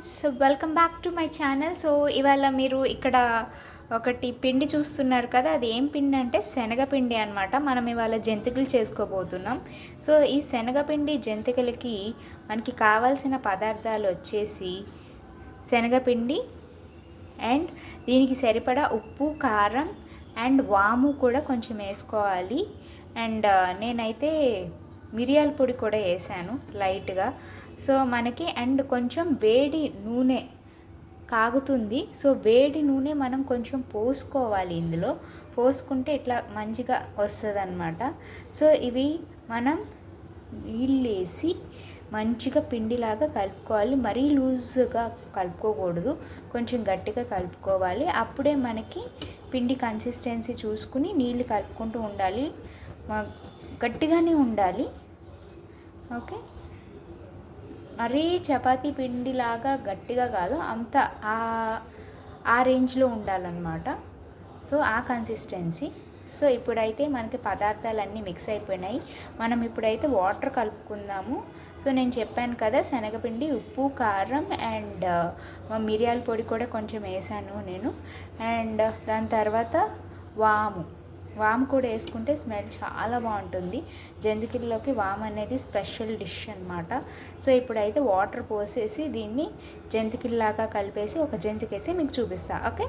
Friends, welcome back to my channel. So ఇవాళ మీరు ఇక్కడ ఒకటి పిండి చూస్తున్నారు కదా, అది ఏం పిండి అంటే శనగపిండి అనమాట. మనం ఇవాళ జంతికలు చేసుకోబోతున్నాం. సో ఈ శనగపిండి జంతికలకి మనకి కావాల్సిన పదార్థాలు వచ్చేసి శనగపిండి అండ్ దీనికి సరిపడా ఉప్పు, కారం అండ్ వాము కూడా కొంచెం వేసుకోవాలి. అండ్ నేనైతే మిరియాల పొడి కూడా వేసాను లైట్గా. సో మనకి అండ్ కొంచెం వేడి నూనె కాగుతుంది. సో వేడి నూనె మనం కొంచెం పోసుకోవాలి. ఇందులో పోసుకుంటే ఇట్లా మంచిగా వస్తుంది అన్నమాట. సో ఇవి మనం నీళ్ళు వేసి మంచిగా పిండిలాగా కలుపుకోవాలి. మరీ లూజ్గా కలుపుకోకూడదు, కొంచెం గట్టిగా కలుపుకోవాలి. అప్పుడే మనకి పిండి కన్సిస్టెన్సీ చూసుకుని నీళ్ళు కలుపుకుంటూ ఉండాలి. గట్టిగానే ఉండాలి. ఓకే, మరీ చపాతీ పిండిలాగా గట్టిగా కాదు, అంత ఆ రేంజ్లో ఉండాలన్నమాట. సో ఆ కన్సిస్టెన్సీ. సో ఇప్పుడైతే మనకి పదార్థాలన్నీ మిక్స్ అయిపోయినాయి. మనం ఇప్పుడైతే వాటర్ కలుపుకుందాము. సో నేను చెప్పాను కదా, శనగపిండి, ఉప్పు, కారం అండ్ మిరియాల పొడి కూడా కొంచెం వేసాను నేను. అండ్ దాని తర్వాత వాము కూడా వేసుకుంటే స్మెల్ చాలా బాగుంటుంది. జంతికల్లోకి వాము అనేది స్పెషల్ డిష్ అనమాట. సో ఇప్పుడైతే వాటర్ పోసేసి దీన్ని జంతికల్లాగా కలిపేసి ఒక జంతికేసి మీకు చూపిస్తా. Okay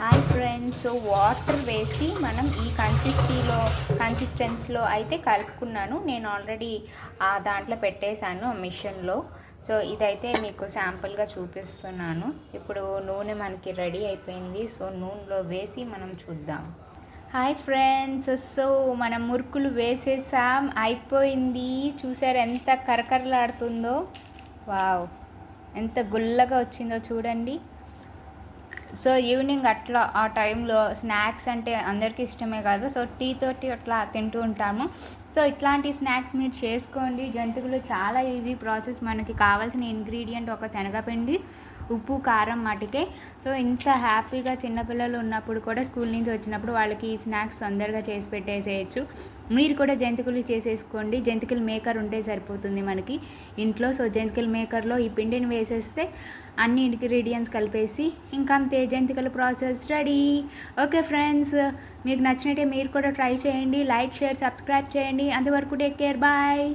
hi friends. So water వేసి మనం ఈ కన్సిస్టెన్సీలో అయితే కలుపుకున్నాను. నేను ఆల్రెడీ దాంట్లో పెట్టేశాను మిషన్లో. సో ఇదైతే మీకు శాంపుల్గా చూపిస్తున్నాను. ఇప్పుడు నూనె మనకి రెడీ అయిపోయింది. సో నూనెలో వేసి మనం చూద్దాం. హాయ్ ఫ్రెండ్స్, సో మనం మురుకులు వేసేసాం, అయిపోయింది. చూసారు ఎంత కరకరలాడుతుందో? వావ్, ఎంత గుల్లగా వచ్చిందో చూడండి. సో ఈవినింగ్ అట్లా ఆ టైంలో స్నాక్స్ అంటే అందరికీ ఇష్టమే కదా. సో టీ తోటి అట్లా తింటూ ఉంటాము. సో ఇట్లాంటి స్నాక్స్ మీరు చేసుకోండి. జంతికలు చాలా ఈజీ ప్రాసెస్. మనకి కావాల్సిన ఇంగ్రీడియంట్ ఒక శనగపిండి, ఉప్పు, కారం మటుకే. సో ఇంత హ్యాపీగా చిన్నపిల్లలు ఉన్నప్పుడు కూడా స్కూల్ నుంచి వచ్చినప్పుడు వాళ్ళకి ఈ స్నాక్స్ తొందరగా చేసి పెట్టేసేయచ్చు. మీరు కూడా జంతికలు చేసేసుకోండి. జంతికల మేకర్ ఉంటే సరిపోతుంది మనకి ఇంట్లో. సో జంతికల మేకర్లో ఈ పిండిని వేసేస్తే అన్ని ఇంగ్రీడియంట్స్ కలిపేసి ఇంకంతే, జంతికల ప్రాసెస్ రెడీ. ఓకే ఫ్రెండ్స్, మీకు నచ్చినట్టే మీరు కూడా ట్రై చేయండి. లైక్, షేర్, సబ్స్క్రైబ్ చేయండి. అంతవరకు టేక్ కేర్, బాయ్.